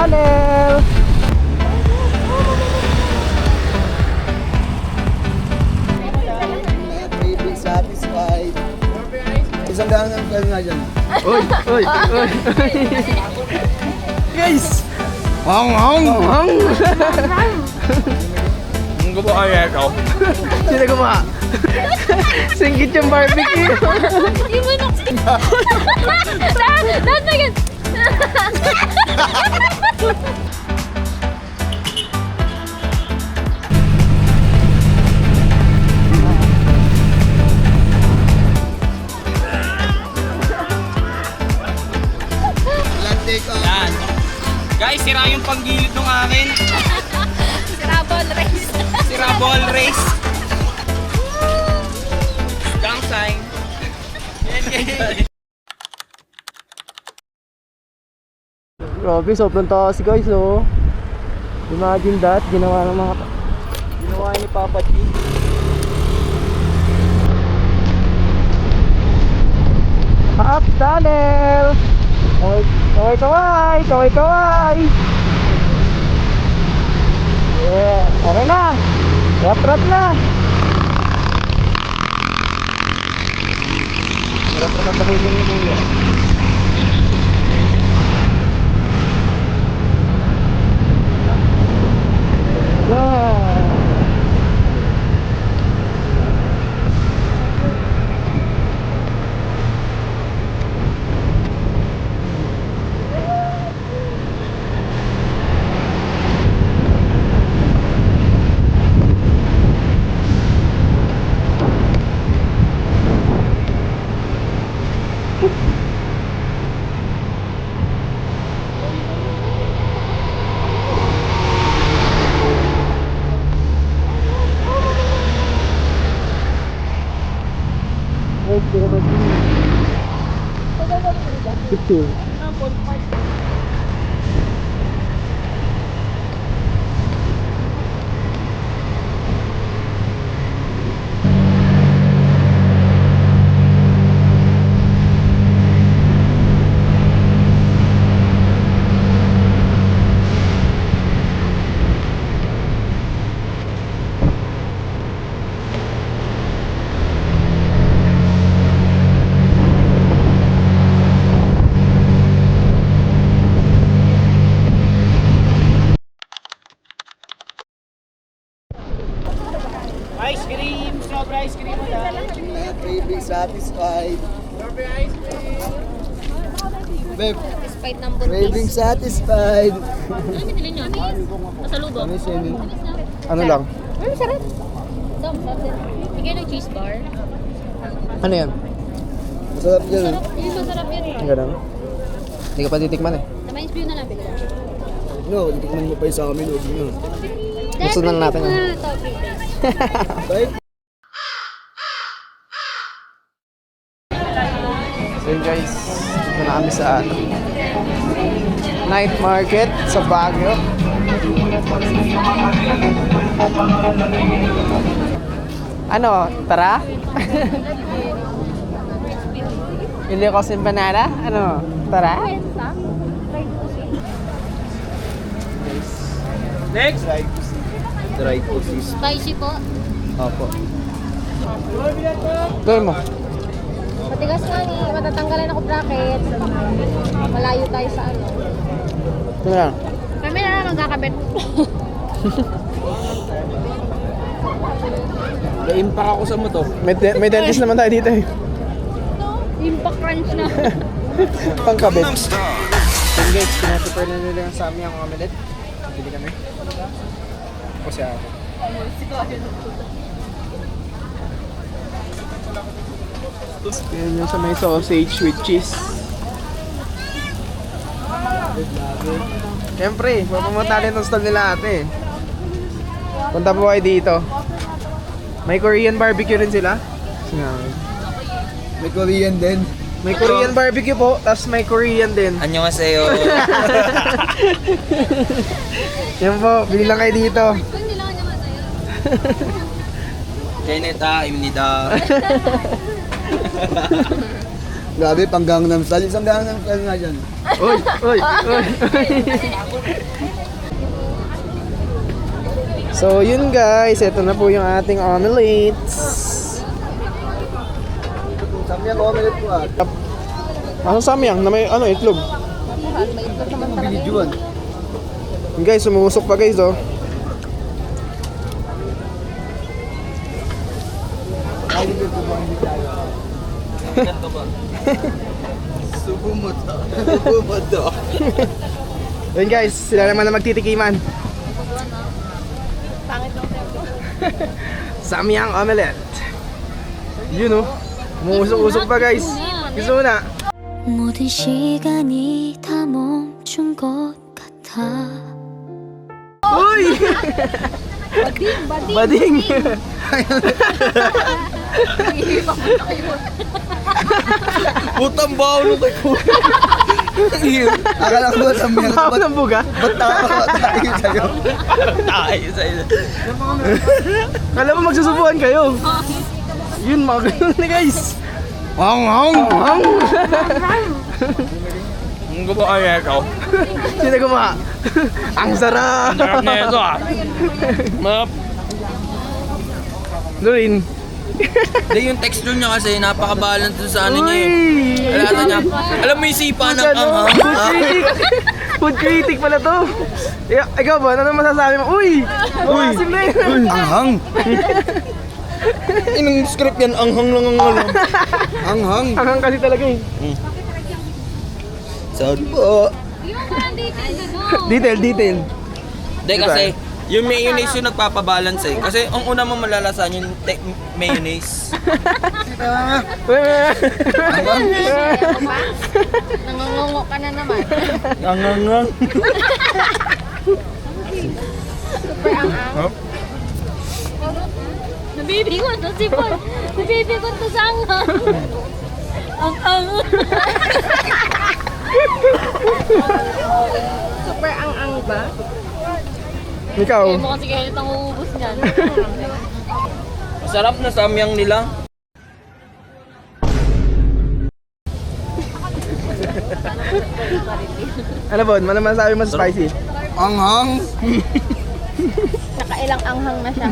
tunnel! Baby satisfied. Isang daan ng kayo nga dyan. Uy! Uy! Uy! Guys! Hang hang! Hang! Ang gumawa kaya ito. Sino gumawa? Singgit yung barbecue! Hindi mo na. That's like it. Yan. Guys, sira yung panggilid ng akin. Scrabble race. Sira ball race. Gang sign. Yan guys. Grabe, sobrang taas guys, oh. Imagine that, ginawa ni Papa G. Up tunnel! Kaway, kaway, kaway, kaway! Yeah, ano na? Rat-rat na! Rat-rat na tahilin ni Kuya. Yeah! Picture. Ice cream, strawberry ice cream mo na. Baby satisfied. Babe, Despite ng craving buntis. satisfied. Ano binili niyo? Pasalubong. Kami sini. Ano lang? Sarap. Dom, sarap din. Bigyan ng cheese bar. Ano yan? Masarap yan. Sarap. Hindi masarap yan. Ang ganun? Hindi ka pa titikman eh. Namayos view na lang bigla. No, hindi ko mo pa yung sa amin. Huwag nyo. Gusto na natin yan. Bye. So yun guys, dito na kami sa night market sa Baguio. Ano, tara? Hindi ko simpanada? Ano, tara? Next. Try to see. Spicy po. Opo. Gawin mo. Matigas nga ni. Matatanggalan ako bracket. Malayo tayo sa ano. Ito na lang. Kami na lang magkakabit. Na-impact ako sa motor. May dentist naman tayo dito eh. Impact crunch na. Pangkabit. Yun guys, pinaprepare na nila yung Samyang omelette. Bili kami. O siya ako. Yan yung sa may sausage with cheese. Siyempre, pupunta rin ng stall nila ate. Punta po kayo dito. May Korean barbecue rin sila. May Korean din. May Korean barbecue po, tapos may Korean din. Annyeonghaseyo. Yan po, bili lang kayo dito. Keneta, imnida. Grabe, pang Gangnam Style. Isang Gangnam Style nga dyan. Uy, uy, uy. So yun guys, ito na po yung ating omelettes. Samyang omelette ko ah. Ano samyang na may ano itlog? May itlog naman talaga. Bilijuan. Yun guys, sumuusok pa guys oh. Subo mo to. Subo mo to. Yun guys, sila naman na magtitikiman. Pangit ng tempo. Samyang omelette. Yun oh. Sumuusok-usok pa guys. Gusto mo na? 모든 시간이 다 멈춘 것 같아. Uy! Bading, bading. Bading! Putang bawo nung kay Puto. Akala ko ba samyang? Ako ng buga? Ba't tayo sa'yo? Tayo sa'yo. Kala mo magsusubuan kayo. Yun mga ganun na guys. Hang hang! Ang gumawa kaya ikaw. Sino gumawa? Ang sarap! Sarap na ito ah. Map. Lorin. Hindi, yung texture niya kasi napaka-balance dun sa ano niya eh. Uy! Alata niya. Alam mo yung sipa ng Ano? anghang? Food critic! Food critic pala to. Ikaw ba? Ano masasabi mo? Uy! Uy! Simba yun! Ang hang! Inong script yan, anghang lang ang alam. Ang hang! Angang kasi talaga eh. Sorry po. Detail, detail. Hindi kasi, yung mayonnaise yung nagpapabalance eh. Kasi ang una mo malalasan yung mayonnaise. Nangungungo ka na naman. Anghang. Super ang-ang. Nabibingon to si Paul. Nabibingon to sa anghang. Ang-ang. Super ang-ang ba? Ikaw. Kaya mo kasi kahit ang uubos niyan. Masarap na samyang nila. Ano ba? Ano masasabi mo sa spicy? Ang hang! Nakailang anghang na siya.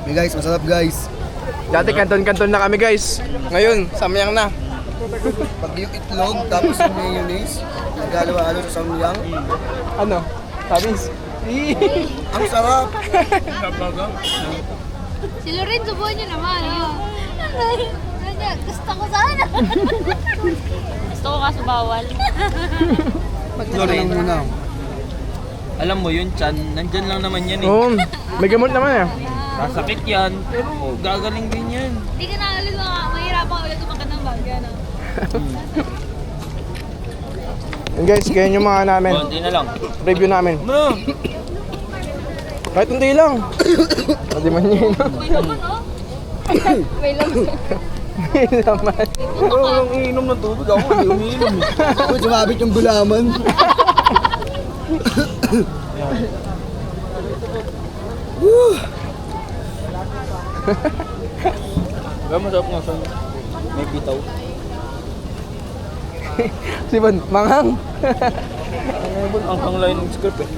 Hey guys, masarap guys. Dati kanton-kanton na kami guys. Ngayon, samyang na. Pag yung itlog, tapos yung mayonnaise, nagalawa-halo sa samyang. Ano? Tabis. Ang sarap! Si Loren, subuhan niyo naman. Gusto ko sana. Gusto ko kaso bawal. Loren muna. Alam mo yun, Chan, nandyan lang naman yan eh. Oo, may gamot naman eh. Sasakit yan, pero gagaling din yan. Hindi ka na ulit mahirapan ulit umakat ng bagya, no? Yun guys, ganyan yung mga namin. Konti na lang. Review namin. Ano? Kahit hindi lang. Hindi man yun. May laman, oh. May laman. Hindi naman. Walang iinom ng tubig ako, hindi umiinom eh. Ako, sumabit yung gulaman. Kaya masarap nga siya. May bitaw. Si Bon, manghang. Ang hanglain ng script eh.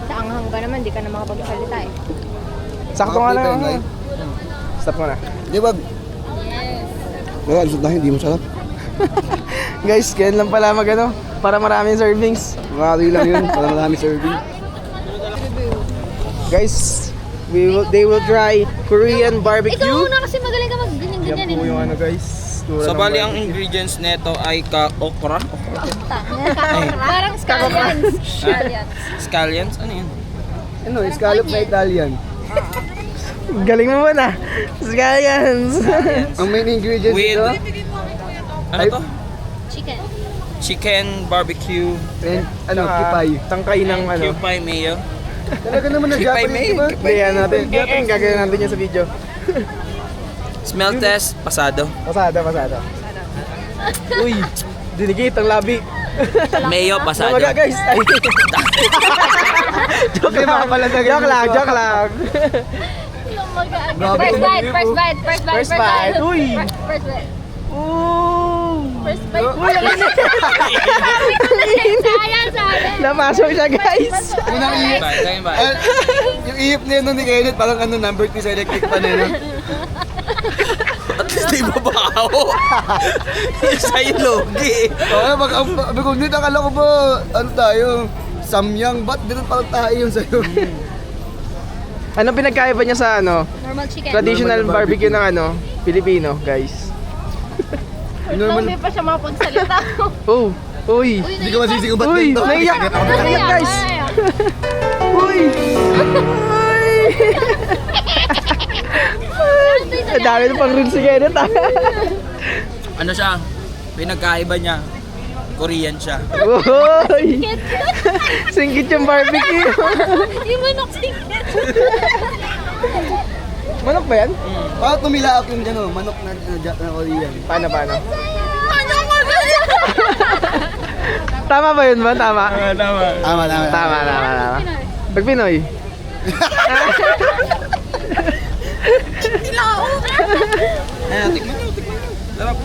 Sa anghang ka naman, di ka na makapagsalita eh. Sakto nga lang. Live. Stop mo na. Di ba? Wala, lusot na hindi masarap. Guys, ganyan lang pala mag ano, para maraming servings. Mari lang yun, para marami serving. Guys, they will try Korean barbecue. Ikaw una kasi magaling ka mag-ganyan-ganyan Yan po yung ano guys. tura So ng bali ang barbecue. ingredients neto ay okra, Parang scallions. Scallions. scallions, ano yun? Ano, scallop na Italian. Galing mo ba na? Scallions. Ang main ingredients With, ito, ano to? Chicken. Chicken, barbecue, and ano, Tsaka kipay. Tangkay ng ano. kipay mayo. Talaga naman Kipay nag-Japanese, mayo, di ba? kipay. Kaya natin, gagawin natin yan sa video. Smell test, pasado. Pasada, pasada. Uy, dinigit ang labi. Mayo, pasado. Namaga guys. Ay. Joke lang. Joke lang, joke lang. Grabe, First bite, tumingin first po. bite, first bite, First bite. Uy. First bite. Oh! First bite. Uy, ang Sayang, sayang. napasok siya, guys. Unang ihip. Bye, bye. Yung ihip niya nun ni Kenneth, parang ano, number 3 sa electric pan eh. At least di babaho. Sa'yo logi. Okay, sabi ko, hindi, akala ko ba, ano tayo, samyang, ba't ganun parang tayo sa'yo? Anong pinagkaiba niya sa ano? Normal chicken. Traditional Normal barbecue ng ano? Pilipino, guys. Normal. Hindi pa siya mapagsalita. Oh, uy. Hindi ko masisigaw ba't Uy, ganito? naiyak. Naiyak, guys. Uy. Uy. Ang dami na pang rin si Kenneth, ah. Ano siya? Pinagkaiba niya. Korean siya. Uy. Singkit yung barbecue. Yung manok singkit. Manok ba yan? Bakit tumilaak yung gano'n, manok na Korean? Paano? Manok mo Tama ba yun ba? Tama. Tama. Pag Pinoy. Ayan, tikman nyo. Sarap.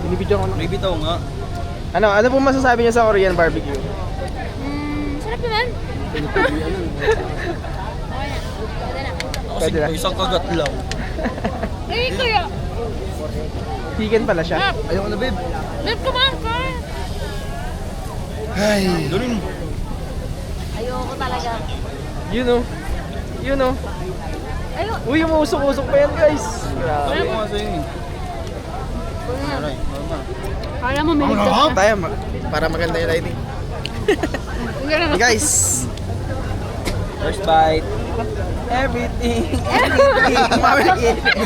Binibidyo ko na. May bitaw nga. Ano po masasabi niya sa Korean barbecue? Sarap naman. Ako Pwede na. isang kagat lang. Eh, kuya. Chicken pala siya. Ayoko na, babe. Babe, kumain ka. Ay. Durin. Ayoko talaga. Yun oh. Ayoko. Uy, umusok-usok pa yan, guys. Grabe. Sabi ko nga sa'yo eh. Aray, Kala mo may Ano? Tayo, para maganda yung lighting. Hey, guys. First bite. Everything.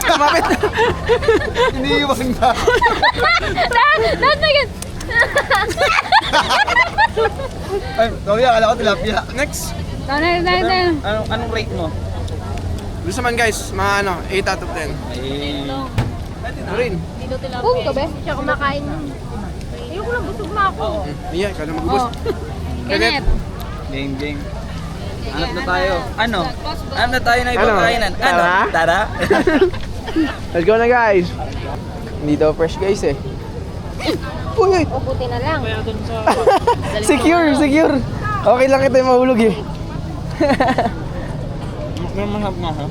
Kumapit. Iniiwan na. Lahat na yan. Ay, sorry, akala ko tilapia. Next. Anong rate mo? Gusto man, guys, mga ano, 8 out of 10. Rin. Kung ka, be? Siya kumakain nun. Ayoko lang, busog na ako. Iya, ikaw na magubos. Kenneth. Game. Hanap na tayo. Ano? Hanap na tayo na ibang Ano? kainan. Ano? Tara? Tara? Let's go na, guys. Hindi daw fresh, guys, eh. Uy! O, puti na lang. Secure. Okay lang kita yung mahulog, eh. May mahap nga ha?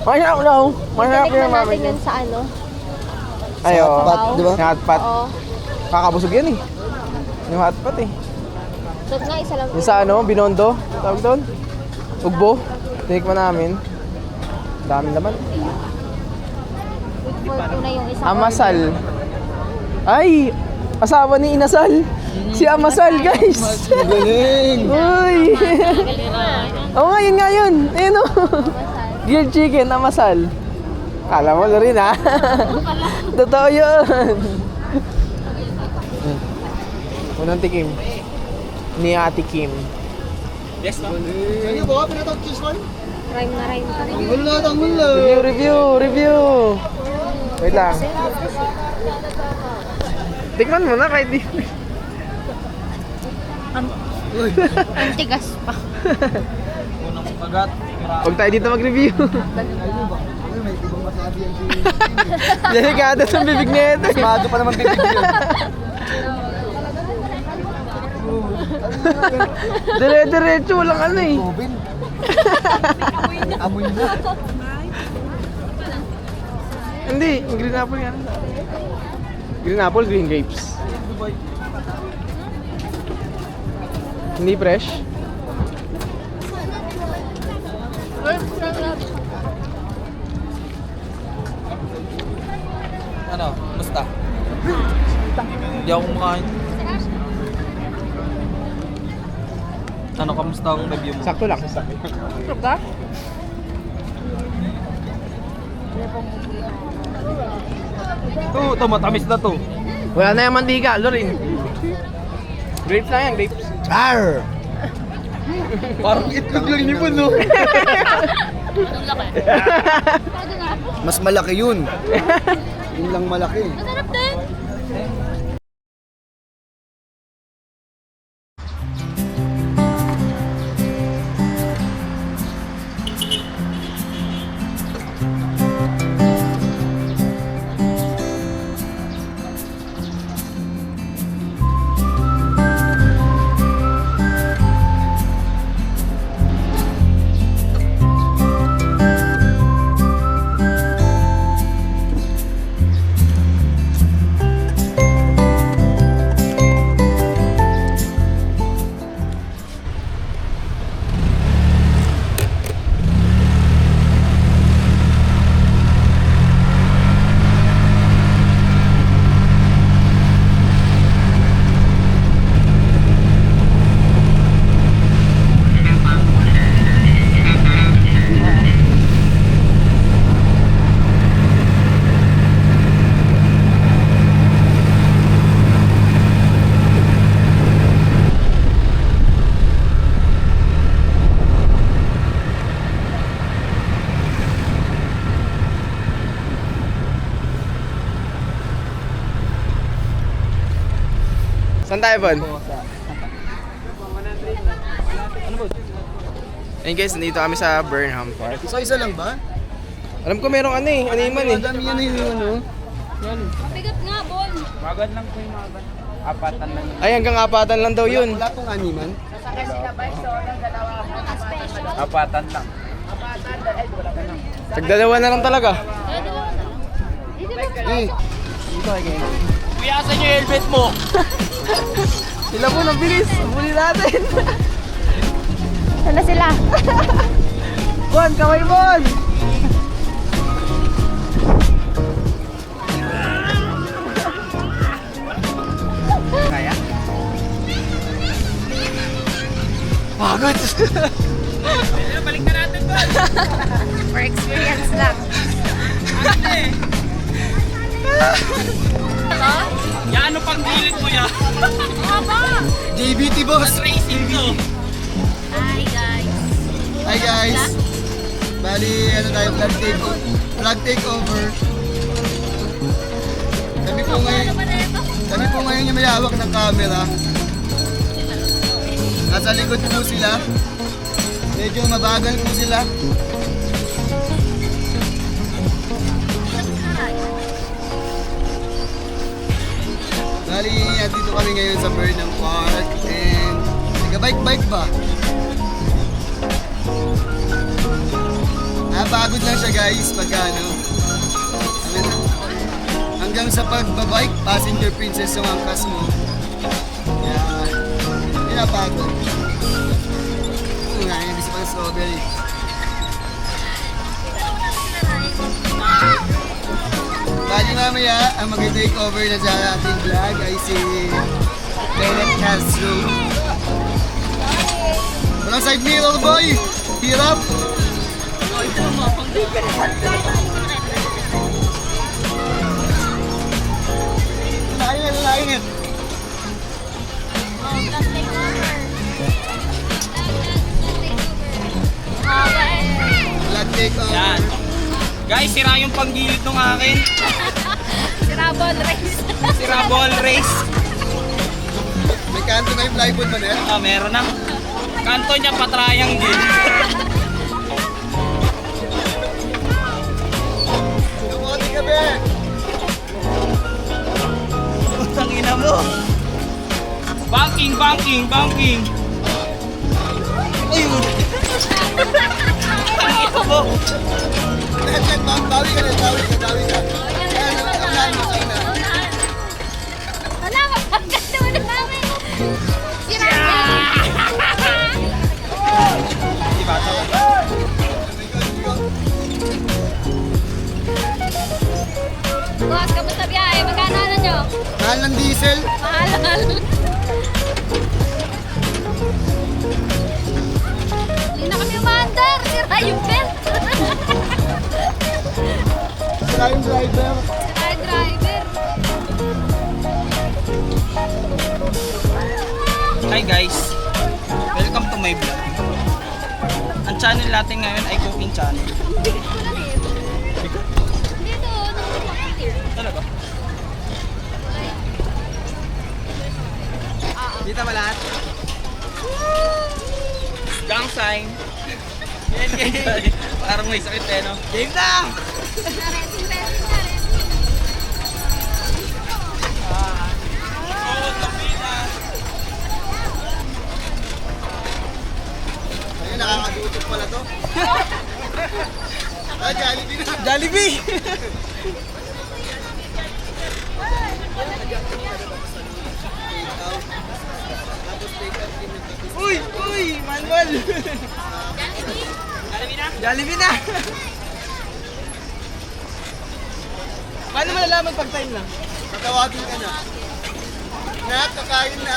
Masarap daw. Masarap Balik yung na mami natin niya. yun sa ano. Ay, oo. Hotpot, di ba? Yung hotpot. Oo. Kakabusog yan, eh. Yung hotpot, eh. So nga, isa lang. Yung sa ano, Binondo, tawag doon. Ugbo. Tinikman namin. Dami naman. For ko na yung isang Amasal. Ay! Asawa ni Inasal. Si Amasal, guys. Galing. Uy! Oo nga, yun nga yun. Ayun o. Grilled chicken, Amasal. Kala mo na rin, ha? Totoo yun. Unang tikim. Ni Ate Kim. Yes, no? Ano ba? Pinatawag cheese man? Rhyme na rhyme ka rin. Tanggol na. Review. Wait lang. Tikman mo na kahit di. Ang tigas pa. Unang kagat. Huwag tayo dito mag-review. May ibang masabi yan si... Delikado sa bibig na ito. Mago pa naman bibig yun. Dire-diretso, walang ano eh. Robin. Amoy na. Hindi, yung green apple yan. Green apple, green grapes. Hindi fresh. Ano? Basta? Hindi ako kumakain. Ano, kamusta ang review mo? Sakto lang. Ito, matamis na to. Wala na yung mantika, Lorin. Grapes lang yan, grapes. Char! Parang itlog lang ni no? Mas malaki yun. Yun lang malaki. Masarap din. Saan tayo, Bon? Ayun guys, nandito kami sa Burnham Park. Isa-isa lang ba? Alam ko merong ano eh, animan eh. Madami yan yung ano. Mabigat nga, Bon. Ay, hanggang apatan lang daw yun. Wala pong animan. Tagdalawa na lang talaga. Eh, Kuya, asan yung helmet mo? Sila po, ang bilis. Huli natin. Saan na sila? Bon, kaway Bon! Kaya? Pagod! Balik na natin, Bon. For experience lang. Yan, ano pang gilid mo yan? JBT boss! Racing to. Hi, guys. Hi guys! Bali, ano tayo, vlog takeover. Kami po ngayon yung may hawak ng camera. Nasa likod po sila. Medyo mabagal po sila. Bali, dito kami ngayon sa Burnham Park and nag-bike-bike ba? Pagod lang siya guys pagka ano. Hanggang sa pagbabike, passenger princess yung angkas mo. Kaya, hindi na pagod. Nga, yung gusto pa ng strawberry. Bali mamaya, ang mag-take over na sa ating vlog ay si Kenneth Castro. Walang side mirror boy! Hirap! Lain. Vlog take over. Yan. Guys, sira yung panggilid ng akin. Sira ball race. Sira ball race. May kanto na yung plywood mo na yan. Ah, meron na. Kanto niya pa-triangle. Lumote ka be! Putang ina mo. Banking. Ayun. Ang ito mo. Lahat, bawi ka. Ayan, unahan mo sa una. Wala, magpagkasta mo na namin. Sira! Diba? Boss, kamusta biyahe? Magkano ano nyo? Mahal ng diesel. Mahal. Hindi na kami umaandar. Sira yung belt. Sila yung driver. Sira yung driver. Hi guys. Welcome to my vlog. Ang channel natin ngayon ay cooking channel. Dito, nung Talaga? Kita ba lahat? Gang sign. Parang may sakit eh, no? Game na! Ayun, nakakadutok pala to. Jollibee na. Jollibee! Tapos take out din ng tapos. Uy! Uy! Manuel! Jollibee na! Paano malalaman pag time na? Tatawagin ka na. Nat, kakain na.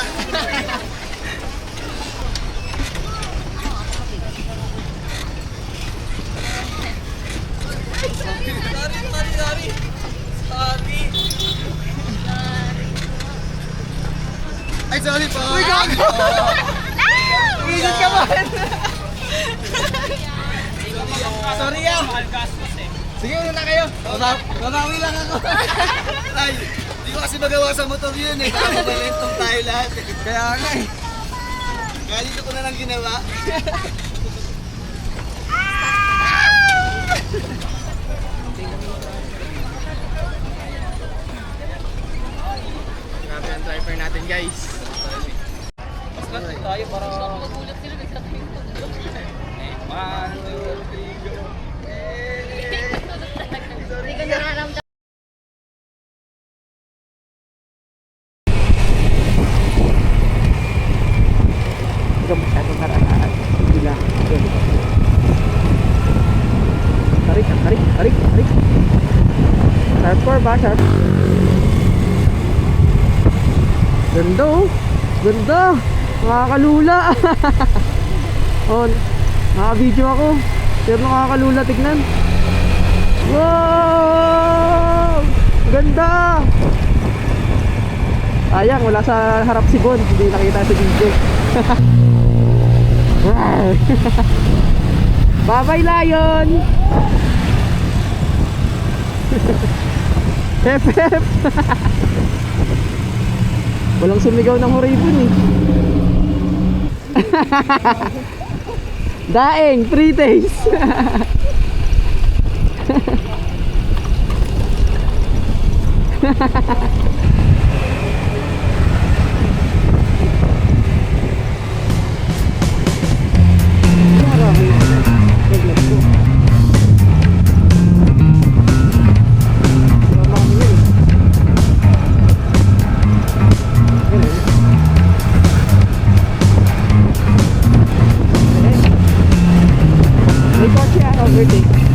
Sorry. Ay, sorry po. Uy, gago! Umisit ka ba? Sorry ah! Sige, una na kayo. Babawi lang ako. Ay, hindi ko kasi magawa sa motor yun eh. Kaya mabalentong tayo lahat eh. Kaya nga eh. Kaya dito ko na lang ginawa. Grabe ang driver natin guys. Tayo para... One, two, three, go. Hindi ko nararamdaman. Hindi ka masyadong naraan. Hindi lang. Tarik. Sharp core ba? Sharp. Ganda oh. Ganda. Nakakalula. Oh, naka-video ako. Pero nakakalula, tignan. Wow! Ganda! Sayang, wala sa harap si Bon. Hindi nakita sa video. Wow! Bye-bye, Lion! Hep, hep! Walang sumigaw ng horibon eh. Daeng, 3 days. May kotse overtake.